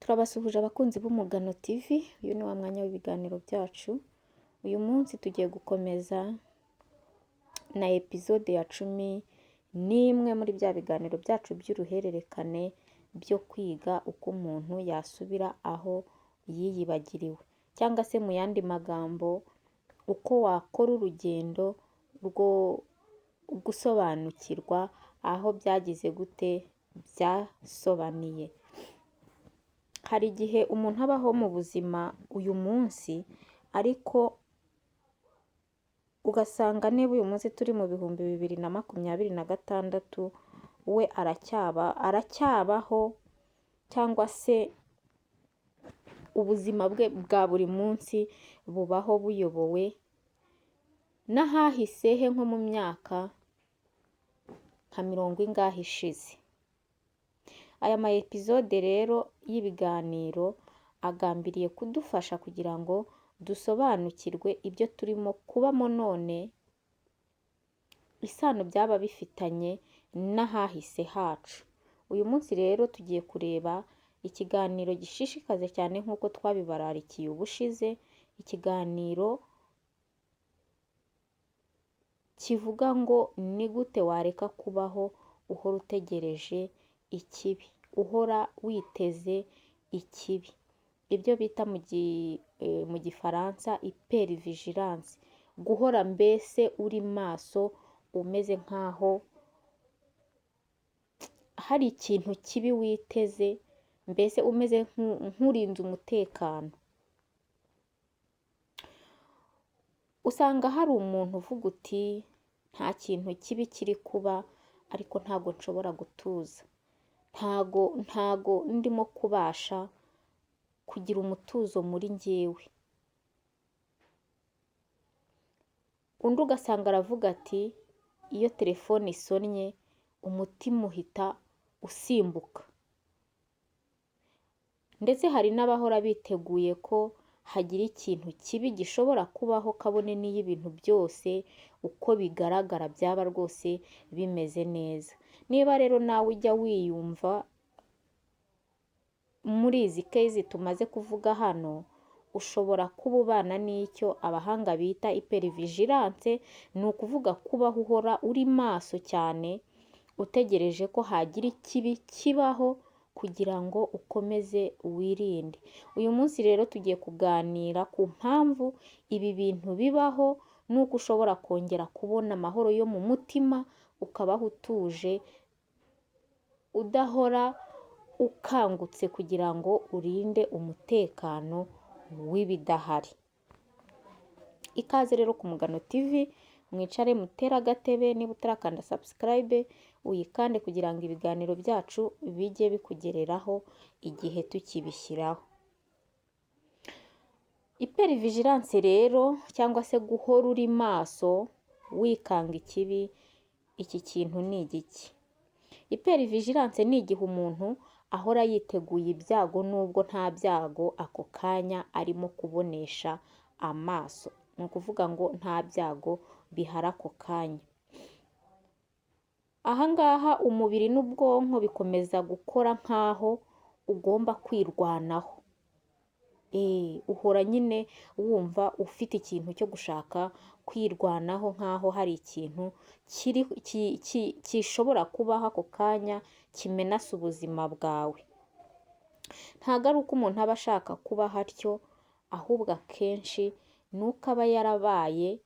Turabasuhuje abakunzi b'Umugano TV, uyu ni wa mwanya w'ibiganiro byacu. Uyu munsi tugiye gukomeza na episode ya 11 muri bya biganiro byacu by'uruhererekane byo kwiga uko umuntu yasubira aho yiyibagiriwe, cyangwa se mu yandi magambo uko wakora urugendo rwo gusobanukirwa aho byagize gute byasobaniye. Hari igihe umuntu abaho mu buzima uyu munsi, ariko ugasanga niba uyu munsi turi mu 2026 we aracyabaho, cyangwa se ubuzima bwe bwa buri munsi bubaho buyobowe n'ahahise he nko mu myaka nka 40 ishize. Aya ma episode rero y'ibiganiro agambiriye kudufasha kugira ngo dusobanukirwe ibyo turimo kubamo none, isano byaba bifitanye n'ahahise hacu. Uyu munsi rero tugiye kureba ikiganiro gishishikaze cyane nk'uko twabibararikiye ubushize, ikiganiro kivuga ngo ni gute wareka kubaho uhora utegereje ikibi, uhora witeze ikibi, ibyo bita mu gifaransa hypervigilance, guhora mbese uri maso, umeze nkaho hari ikintu kibi witeze, mbese umeze nk'urinze umutekano. Usanga hari umuntu uvuga uti nta kintu kibi kiri kuba, ariko ntago nshobora gutuza, ntago ndimo kubasha kugira umutuzo muri njyewe. Undi ugasanga aravuga ati iyo telefone isonnye umutima uhita usimbuka. Ndetse hari n'abahora biteguye ko hagira ikintu kibi gishobora kubaho, kabone n'iyo ibintu byose uko bigaragara byaba rwose bimeze neza. Niba rero nawe ujya wiyumva muri izi kezi tumaze kuvuga hano, ushobora kuba ubana n'icyo abahanga bita hypervigilance, ni ukuvuga kubaho uhora uri maso cyane, utegereje ko hagira ikibi kibaho kugira ngo ukomeze wirinde. Uyu munsi rero tugiye kuganira ku mpamvu ibi bintu bibaho, n'uko ushobora kongera kubona amahoro yo mu mutima, ukabaho utuje, udahora ukangutse, kugira ngo urinde umutekano w'ibidahari. Ikaze rero ku Mugano TV, mwicare mutere agatebe, niba utarakanda subscribe uyikande kugira ngo ibiganiro byacu bijye bikugereraho igihe tukibishyiraho. Hypervigilance rero, cyangwa se guhora uri maso wikanga ikibi, iki kintu ni igiki? Hypervigilance ni igihe umuntu ahora yiteguye ibyago nubwo nta byago ako kanya arimo kubonesha amaso. Ni ukuvuga ngo nta byago bihari ako kanya. Ahangaha umubiri n'ubwonko bikomeza gukora nkaho ugomba kwirwanaho. Uhora nyine wumva ufite ikintu cyo gushaka kwirwanaho, nkaho hari ikintu gishobora kubaho ako kanya kimenasa ubuzima bwawe. Ntabwo ari uko umuntu aba ashaka kuba hatyo, ahubwo akenshi ni uko aba yarabaye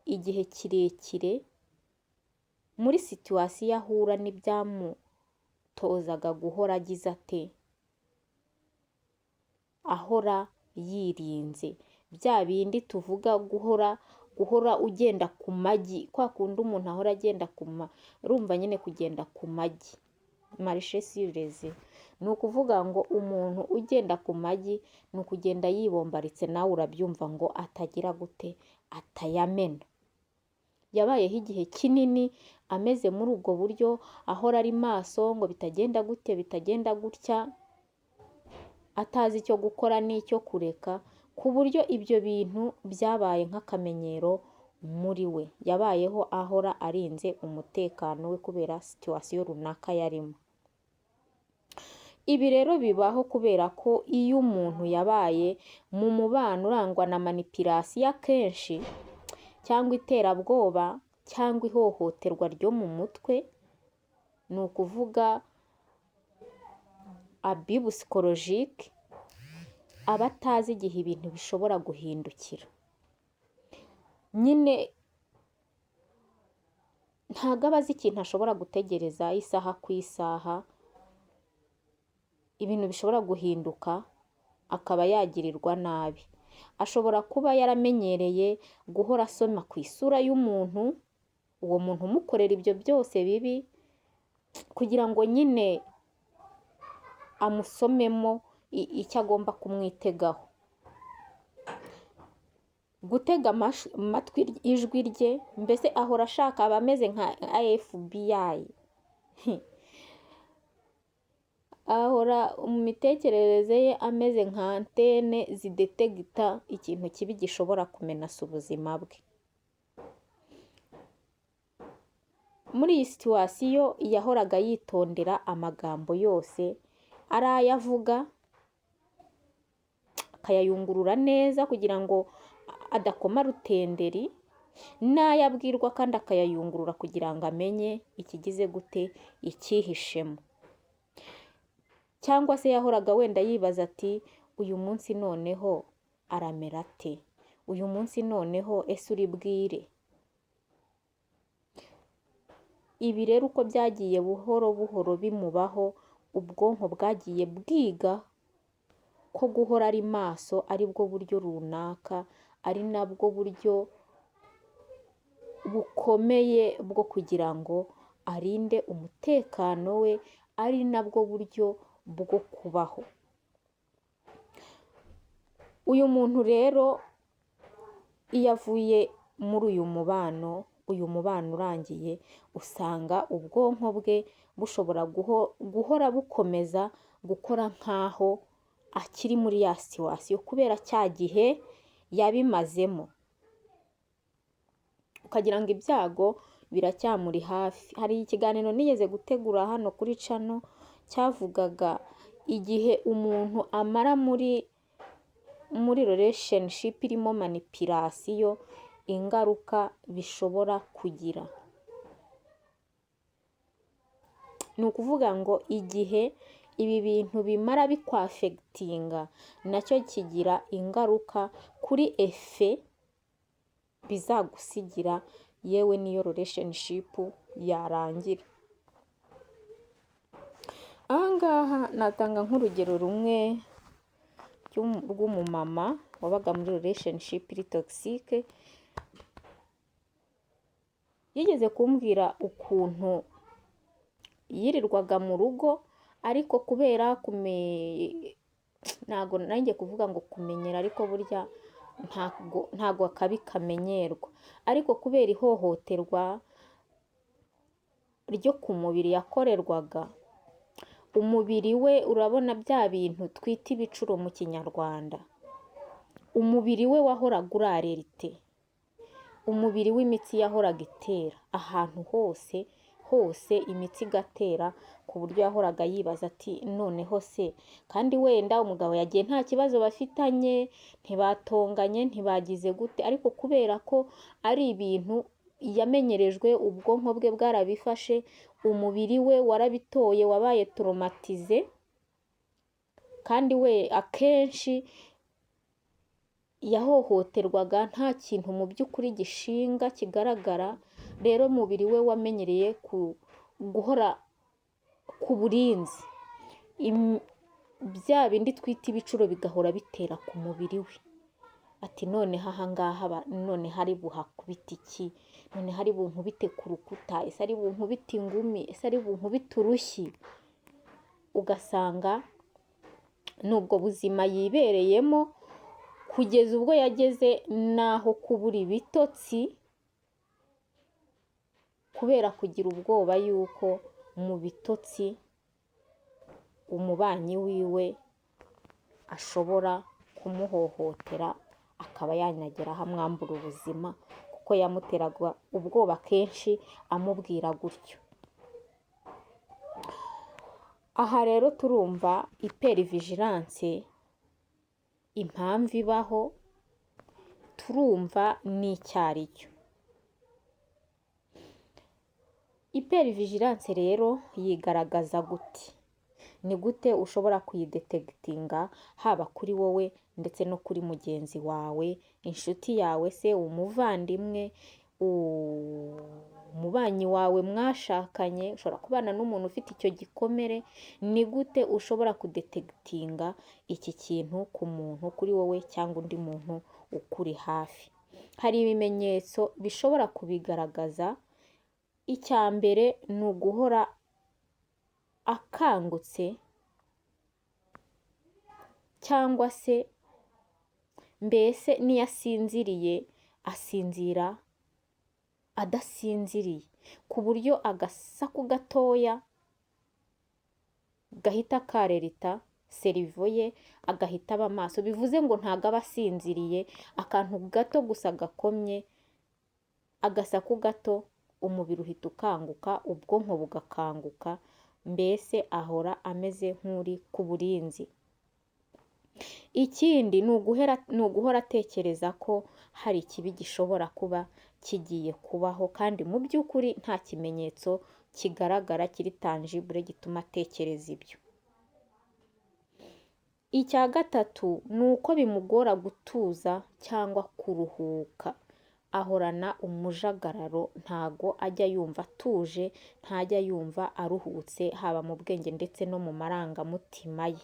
igihe kirekire muri situwasiyo ahura n'ibyamutozaga guhora agize ate, ahora yirinze. Bya bindi tuvuga guhora ugenda ku magi, kwa kundi umuntu ahora agenda urumva nyine kugenda ku magi, marishe sireze. Ni ukuvuga ngo umuntu ugenda ku magi ni ukugenda yibombaritse, nawe urabyumva ngo atagira gute, atayamena. Yabayeho igihe kinini ameze muri ubwo buryo, ahora ari maso ngo bitagenda gute, bitagenda gutya, atazi icyo gukora n'icyo kureka, ku buryo ibyo bintu byabaye nk'akamenyero muri we. Yabayeho ahora arinze umutekano we kubera situwasiyo runaka yarimo. Ibi rero bibaho kubera ko iyo umuntu yabaye mu mubano urangwa na manipulation akenshi cyangwa iterabwoba cyangwa ihohoterwa ryo mu mutwe, ni ukuvuga abus psychologique, aba atazi igihe ibintu bishobora guhindukira. Nyine ntabwo aba azi ikintu ashobora gutegereza isaha ku isaha, ibintu bishobora guhinduka akaba yagirirwa nabi. Ashobora kuba yaramenyereye guhora asoma ku isura y'umuntu, uwo muntu umukorera ibyo byose bibi, kugira ngo nyine amusomemo icyo agomba kumwitegaho. Gutega amatwi ijwi rye, mbese ahora ashaka, aba ameze nka FBI. Ahora mu mitekerereze ye ameze nka antene zidetegita ikintu kibi gishobora kumenasa ubuzima bwe. Muri iyi situation yahoraga yitondera amagambo yose ari ayo avuga, akayayungurura neza kugira ngo adakoma rutenderi, n'ayo abwirwa kandi akayayungurura kugira ngo amenye ikigize gute, icyihishemo. Cyangwa se yahoraga wenda yibaza ati uyu munsi noneho aramera ate, uyu munsi noneho ese uri bwire. Ibi rero uko byagiye buhoro buhoro bimubaho, ubwonko bwagiye bwiga ko guhora ari maso ari bwo buryo runaka, ari nabwo buryo bukomeye bwo kugira ngo arinde umutekano we, ari nabwo buryo bwo kubaho. Uyu muntu rero iyo avuye muri uyu mubano urangiye, usanga ubwonko bwe bushobora guhora bukomeza gukora nk'aho akiri muri ya situation kubera cya gihe yabimazemo, ukagira ngo ibyago biracyamuri hafi. Hari ikiganiro nigeze gutegura hano kuri channel cyavugaga igihe umuntu amara muri relationship irimo manipulation, ingaruka bishobora kugira. Ni ukuvuga ngo igihe ibi bintu bimara bikwafegitinga, nacyo kigira ingaruka kuri efe bizagusigira, yewe niyo relationship yarangira. Ahangaha natanga nk'urugero rumwe rw'umumama wabaga muri relationship iri toxique, yigeze kumbwira ukuntu yirirwaga mu rugo, ariko kubera ntago nanjye kuvuga ngo kumenyera, ariko burya ntago akabi kamenyerwa, ariko kubera ihohoterwa ryo ku mubiri yakorerwaga, umubiri we urabona bya bintu twita ibicuro mu kinyarwanda, umubiri we wahoraga urarerite, umubiri w'imitsi yahoraga itera ahantu hose imitsi igatera, ku buryo yahoraga yibaza ati noneho se, kandi wenda umugabo yagiye nta kibazo bafitanye, ntibatonganye, ntibagize gute, ariko kubera ko ari ibintu yamenyerejwe, ubwonko bwe bwarabifashe, umubiri we warabitoye, wabaye traumatize, kandi we akenshi yahohoterwaga nta kintu mu by'ukuri gishinga kigaragara. Rero umubiri we wamenyereye guhora ku burinzi, bya bindi twita ibicuro bigahora bitera ku mubiri we, ati none ahangaha none hari buhakubita iki, none hari bunkubite ku rukuta, ese ari bunkubite ingumi, ese ari bunkubite urushyi. Ugasanga n'ubwo buzima yibereyemo, kugeza ubwo yageze naho kubura ibitotsi, kubera kugira ubwoba yuko mu bitotsi umubanyi wiwe ashobora kumuhohotera, akaba yanagera amwambura ubuzima, kuko yamuteraga ubwoba kenshi amubwira gutyo. Aha rero turumva hypervigilance impamvu ibaho, turumva n'icyo ari cyo. Hypervigilance rero yigaragaza gute? Ni gute ushobora kuyidetegitinga haba kuri wowe ndetse no kuri mugenzi wawe, inshuti yawe se, umuvandimwe, umubanyi wawe mwashakanye, ushobora kubana n'umuntu ufite icyo gikomere. Ni gute ushobora kudetegitinga iki kintu ku muntu, kuri wowe cyangwa undi muntu ukuri hafi? Hari ibimenyetso bishobora kubigaragaza. Icya mbere ni uguhora akangutse cyangwa se mbese n'iyo asinziriye asinzira adasinziriye, ku buryo agasaku gatoya gahita karerita serivo ye agahita aba maso. Bivuze ngo ntago aba asinziriye, akantu gato gusa gakomye, agasaku gato, umubiri uhita ukanguka, ubwonko bugakanguka, mbese ahora ameze nk'uri ku burinzi. Ikindi ni uguhora atekereza ko hari ikibi gishobora kuba kigiye kubaho, kandi mu by'ukuri nta kimenyetso kigaragara kiri tangible gituma atekereza ibyo. Icya gatatu ni uko bimugora gutuza cyangwa kuruhuka. Ahorana umujagararo, ntago ajya yumva atuje, ntajya yumva aruhutse, haba mu bwenge ndetse no mu marangamutima ye.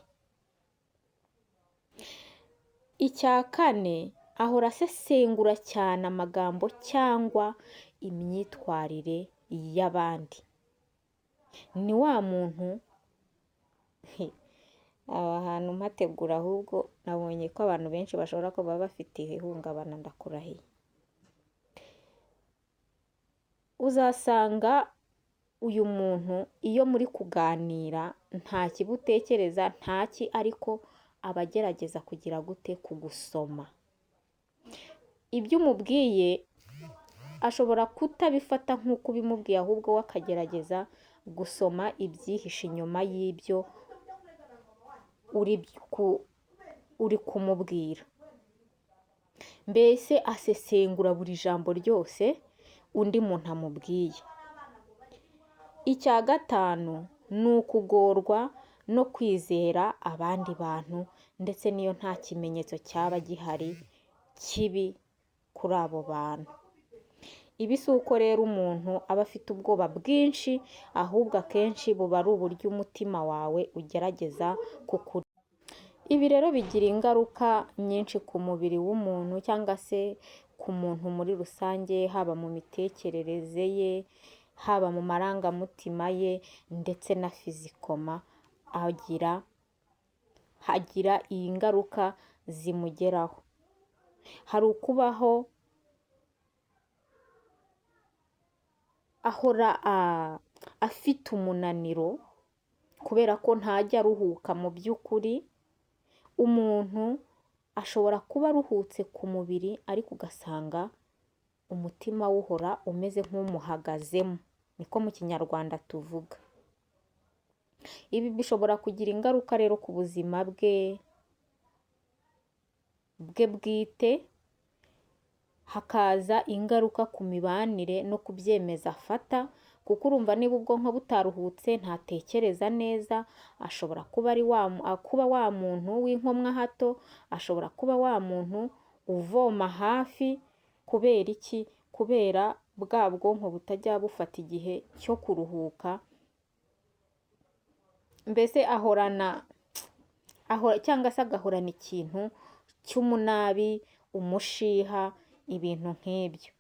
Icya kane, ahora asesengura cyane amagambo cyangwa imyitwarire y'abandi. Ni wa muntu aha hantu mpategura, ahubwo nabonye ko abantu benshi bashobora kuba bafite ihungabana, ndakurahiye. Uzasanga uyu muntu iyo muri kuganira nta kibutekereza, ntaki, ariko aba agerageza kugira gute? Kugusoma. Ibyo umubwiye ashobora kutabifata nk'uko ubimubwiye, ahubwo we akagerageza gusoma ibyihishe inyuma y'ibyo uri kumubwira. Mbese asesengura buri jambo ryose undi muntu amubwiye. Icya gatanu ni ukugorwa no kwizera abandi bantu, ndetse n'iyo nta kimenyetso cyaba gihari kibi kuri abo bantu. Ibi si uko rero umuntu aba afite ubwoba bwinshi, ahubwo akenshi buba ari uburyo umutima wawe ugerageza kukuri. Ibi rero bigira ingaruka nyinshi ku mubiri w'umuntu cyangwa se ku muntu muri rusange, haba mu mitekerereze ye, haba mu marangamutima ye, ndetse na fizikoma hagira iyi ngaruka zimugeraho. Hari ukubaho ahora afite umunaniro kubera ko ntajya aruhuka. Mu by'ukuri umuntu ashobora kuba aruhutse ku mubiri, ariko ugasanga umutima we uhora umeze nk'umuhagazemo, niko mu kinyarwanda tuvuga. Ibi bishobora kugira ingaruka rero ku buzima bwe bwite, hakaza ingaruka ku mibanire no ku byemezo afata, kuko urumva niba ubwonko butaruhutse ntatekereza neza. Ashobora kuba wa muntu w'inkomwa hato, ashobora kuba wa muntu uvoma hafi. Kubera iki? Kubera bwa bwonko butajya bufata igihe cyo kuruhuka. Mbese cyangwa se agahorana ikintu cy'umunabi, umushiha, ibintu nk'ibyo.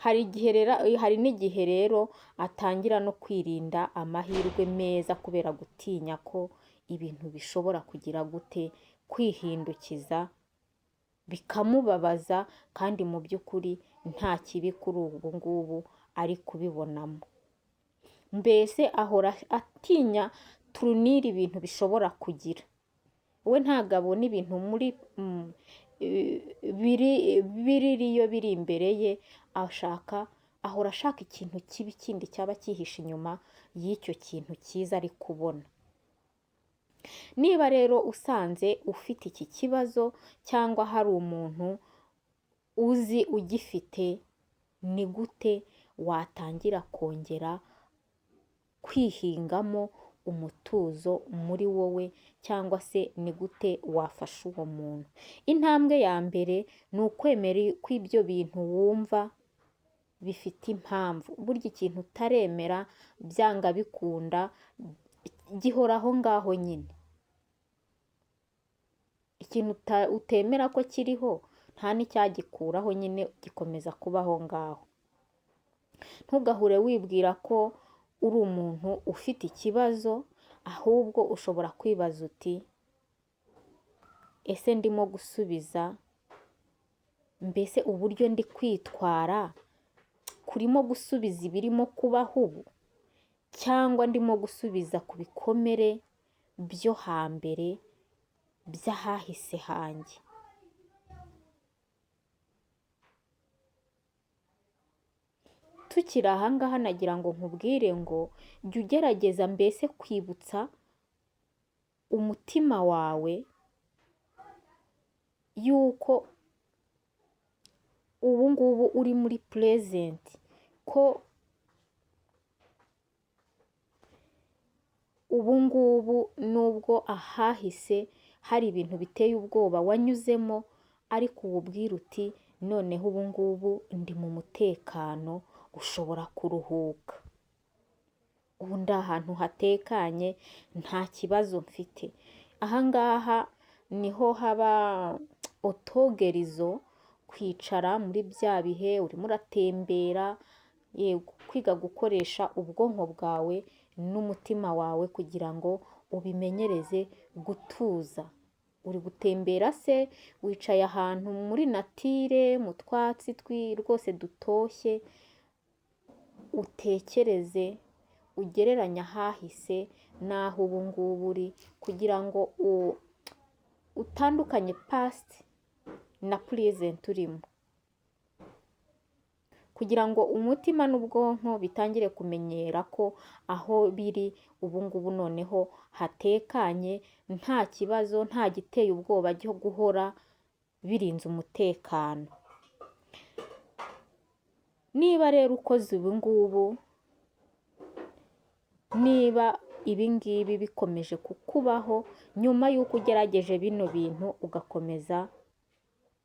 Hari n'igihe rero atangira no kwirinda amahirwe meza, kubera gutinya ko ibintu bishobora kugira gute? Kwihindukiza bikamubabaza, kandi mu by'ukuri nta kibi kuri ubu ngubu ari kubibonamo. Mbese ahora atinya turunira ibintu bishobora kugira. We ntabwo abona ibintu biri imbere ye, ahora ashaka ikintu kibi kindi cyaba cyihishe inyuma y'icyo kintu cyiza ari kubona. Niba rero usanze ufite iki kibazo cyangwa hari umuntu uzi ugifite, ni gute watangira kongera kwihingamo umutuzo muri wowe, cyangwa se ni gute wafasha uwo muntu? Intambwe ya mbere ni ukwemera ko ibyo bintu wumva bifite impamvu. Burya ikintu utaremera byanga bikunda gihora aho ngaho nyine. Ikintu utemera ko kiriho nta n'icyagikuraho, nyine gikomeza kuba aho ngaho. Ntugahure wibwira ko uri umuntu ufite ikibazo, ahubwo ushobora kwibaza uti ese ndimo gusubiza, mbese uburyo ndi kwitwara kurimo gusubiza ibirimo kubaho ubu, cyangwa ndimo gusubiza ku bikomere byo hambere by'ahahise hanjye. Tukiri aha ngaha nagira ngo nkubwire ngo jya ugerageza mbese kwibutsa umutima wawe yuko ubu ngubu uri muri present, ko ubu ngubu nubwo ahahise hari ibintu biteye ubwoba wanyuzemo, ariko ububwira uti noneho ubu ngubu ndi mu mutekano, ushobora kuruhuka. Ubu ndi ahantu hatekanye, nta kibazo mfite. Aha ngaha niho haba otogerizo, kwicara muri bya bihe urimo uratembera, kwiga gukoresha ubwonko bwawe n'umutima wawe kugira ngo ubimenyereze gutuza. Uri gutembera se, wicaye ahantu muri natire, mu twatsi rwose dutoshye, utekereze, ugereranye ahahise n'aho ubu ngubu uri, kugira ngo utandukanye past na present urimo, kugira ngo umutima n'ubwonko bitangire kumenyera ko aho biri ubu ngubu noneho hatekanye, nta kibazo, nta giteye ubwoba cyo guhora birinze umutekano. Niba rero ukoze ubu ngubu, niba ibi ngibi bikomeje kukubaho nyuma y'uko ugerageje bino bintu ugakomeza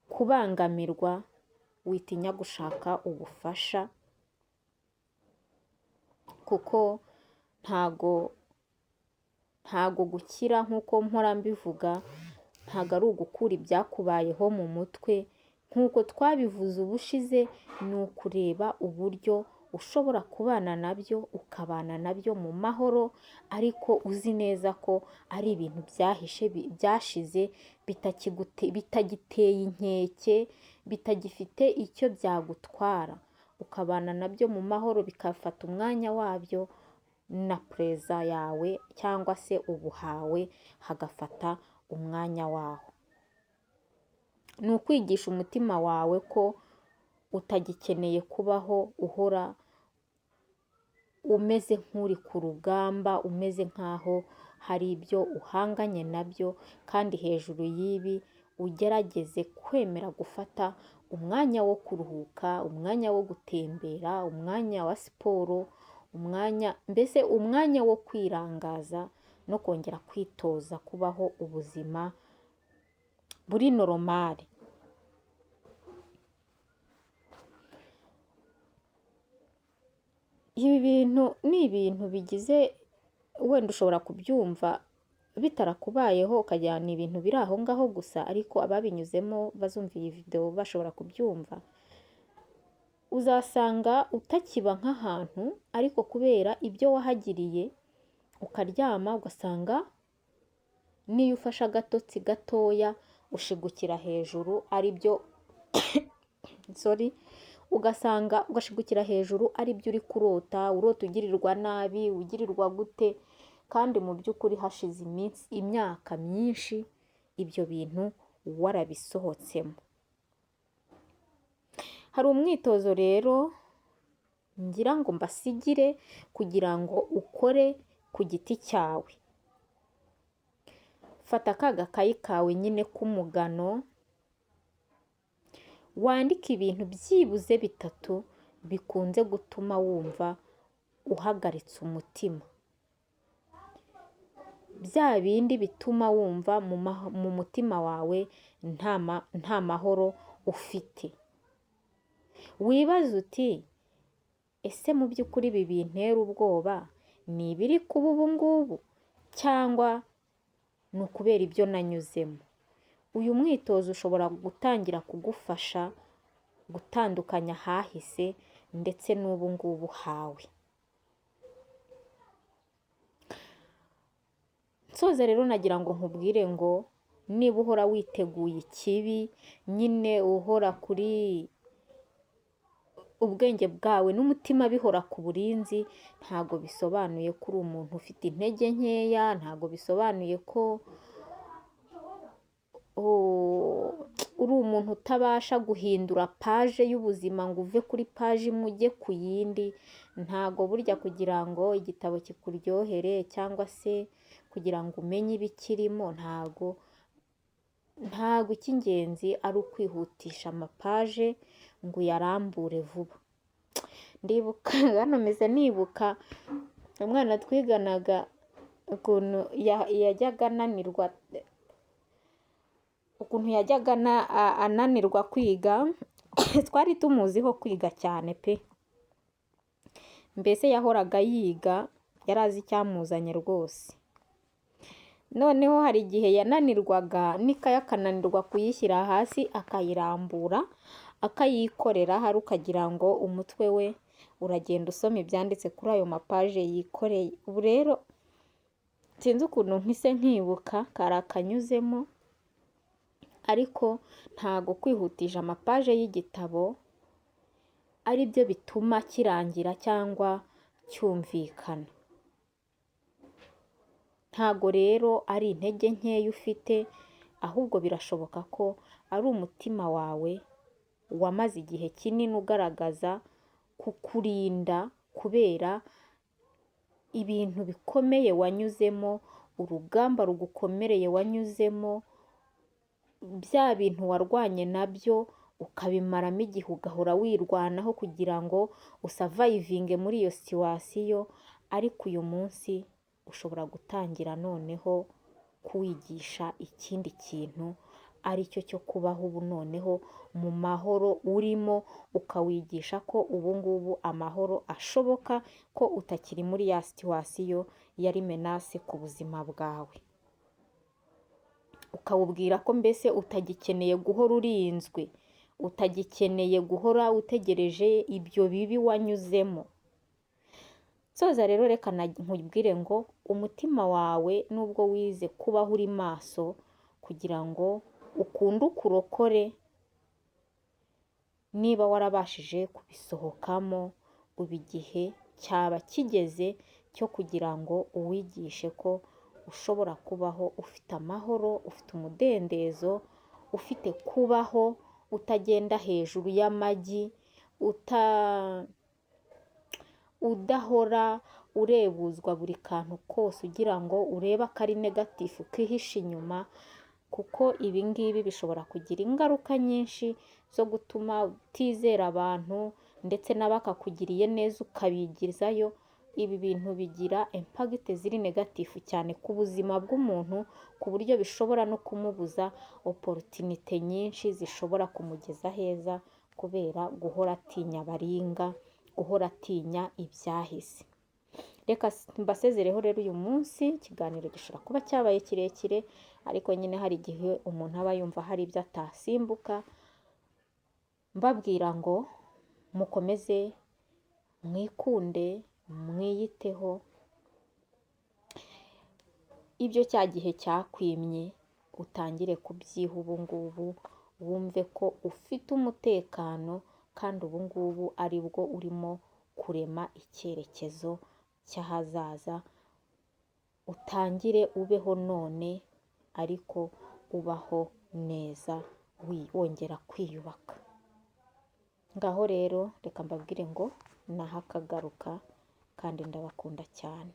kubangamirwa, witinya gushaka ubufasha, kuko ntago gukira nk'uko mpora mbivuga, ntago ari ugukura ibyakubayeho mu mutwe. Nk'uko twabivuze ubushize, ni ukureba uburyo ushobora kubana nabyo, ukabana nabyo mu mahoro, ariko uzi neza ko ari ibintu byahishe, byashize, bitagiteye inkeke, bitagifite icyo byagutwara. Ukabana nabyo mu mahoro, bikafata umwanya wabyo, na preza yawe cyangwa se ubuhawe hagafata umwanya waho. Ni ukwigisha umutima wawe ko utagikeneye kubaho uhora umeze nk'uri ku rugamba, umeze nk'aho hari ibyo uhanganye nabyo, kandi hejuru y'ibi ugerageze kwemera gufata umwanya wo kuruhuka, umwanya wo gutembera, umwanya wa siporo, mbese umwanya wo kwirangaza no kongera kwitoza kubaho ubuzima buri normal. Ibi bintu ni ibintu bigize, wenda ushobora kubyumva bitarakubayeho ukagira ni ibintu biri aho ngaho gusa, ariko ababinyuzemo bazumva iyi video bashobora kubyumva. Uzasanga utakiba nk'ahantu, ariko kubera ibyo wahagiriye ukaryama, ugasanga niyo ufashe agatotsi gatoya ushigukira hejuru, ari byo ugasanga ugashigukira hejuru ari byo uri kurota, urota ugirirwa nabi, ugirirwa gute, kandi mu by'ukuri hashize imyaka myinshi ibyo bintu warabisohotsemo. Hari umwitozo rero ngira ngo mbasigire kugira ngo ukore ku giti cyawe. Fata ka gakayi kawe nyine k'umugano, wandike ibintu byibuze bitatu bikunze gutuma wumva uhagaritse umutima. Bya bindi bituma wumva mu mutima wawe nta mahoro ufite. Wibaza uti ese mu by'ukuri ibi bintera ubwoba ni ibiri kuba ubu ngubu cyangwa ni ukubera ibyo nanyuzemo? Uyu mwitozo ushobora gutangira kugufasha gutandukanya ahahise ndetse n'ubu ngubu hawe. Nsoza rero nagira ngo nkubwire ngo niba uhora witeguye ikibi, nyine uhora kuri ubwenge bwawe n'umutima bihora ku burinzi, ntago bisobanuye ko uri umuntu ufite intege nkeya, ntago bisobanuye ko uri umuntu utabasha guhindura paje y'ubuzima ngo uve kuri paje imwe ujye ku yindi. Ntago burya kugira ngo igitabo kikuryohere cyangwa se kugira ngo umenye ibikirimo, ntago icy'ingenzi ari ukwihutisha amapaje ngo uyarambure vuba. Ndibuka hano meze nibuka umwana twiganaga ukuntu yajyaga ananirwa kwiga. Twari tumuziho kwiga cyane pe, mbese yahoraga yiga, yari azi icyamuzanye rwose. Noneho hari igihe yananirwaga n'ikayi akananirwa kuyishyira hasi akayirambura akayikorera, hari ukagira ngo umutwe we uragenda usoma ibyanditse kuri ayo mapaje yikoreye. Ubu rero sinzi ukuntu mpise nkibuka kari akanyuzemo, ariko ntago kwihutisha amapaje y'igitabo ari byo bituma kirangira cyangwa cyumvikana. Ntago rero ari intege nkeya ufite, ahubwo birashoboka ko ari umutima wawe wamaze igihe kinini ugaragaza kukurinda kubera ibintu bikomeye wanyuzemo, urugamba rugukomereye wanyuzemo, bya bintu warwanye nabyo ukabimaramo igihe ugahora wirwanaho kugira ngo usavayivinge muri iyo situwasiyo. Ariko uyu munsi ushobora gutangira noneho kuwigisha ikindi kintu, ari cyo kubaho ubu noneho mu mahoro urimo, ukawigisha ko ubu ngubu amahoro ashoboka, ko utakiri muri ya situwasiyo yari menase ku buzima bwawe. Ukawubwira ko mbese utagikeneye guhora urinzwe, utagikeneye guhora utegereje ibyo bibi wanyuzemo. Soza rero reka nkubwire ngo umutima wawe nubwo wize kubaho uri maso kugira ngo ukunde ukurokore, niba warabashije kubisohokamo, ubu igihe cyaba kigeze cyo kugira ngo uwigishe ko ushobora kubaho ufite amahoro, ufite umudendezo, ufite kubaho utagenda hejuru y'amagi, udahora urebuzwa buri kantu kose ugira ngo urebe akari negatifu kihishe inyuma, kuko ibi ngibi bishobora kugira ingaruka nyinshi zo gutuma utizera abantu ndetse n'abakakugiriye neza ukabigizayo. Ibi bintu bigira impagite ziri negatifu cyane ku buzima bw'umuntu, ku buryo bishobora no kumubuza oporotinite nyinshi zishobora kumugeza heza, kubera guhora atinya baringa, guhora atinya ibyahise. Reka mbasezereho rero uyu munsi, ikiganiro gishobora kuba cyabaye kirekire, ariko nyine hari igihe umuntu aba yumva hari ibyo atasimbuka. Mbabwira ngo mukomeze mwikunde, mwiyiteho, ibyo cya gihe cyakwimye utangire kubyiha ubu ngubu, wumve ko ufite umutekano kandi ubu ngubu ari bwo urimo kurema icyerekezo cy'ahazaza. Utangire ubeho none, ariko ubaho neza wongera kwiyubaka. ngaho rero reka mbabwire ngo naho akagaruka kandi ndabakunda cyane.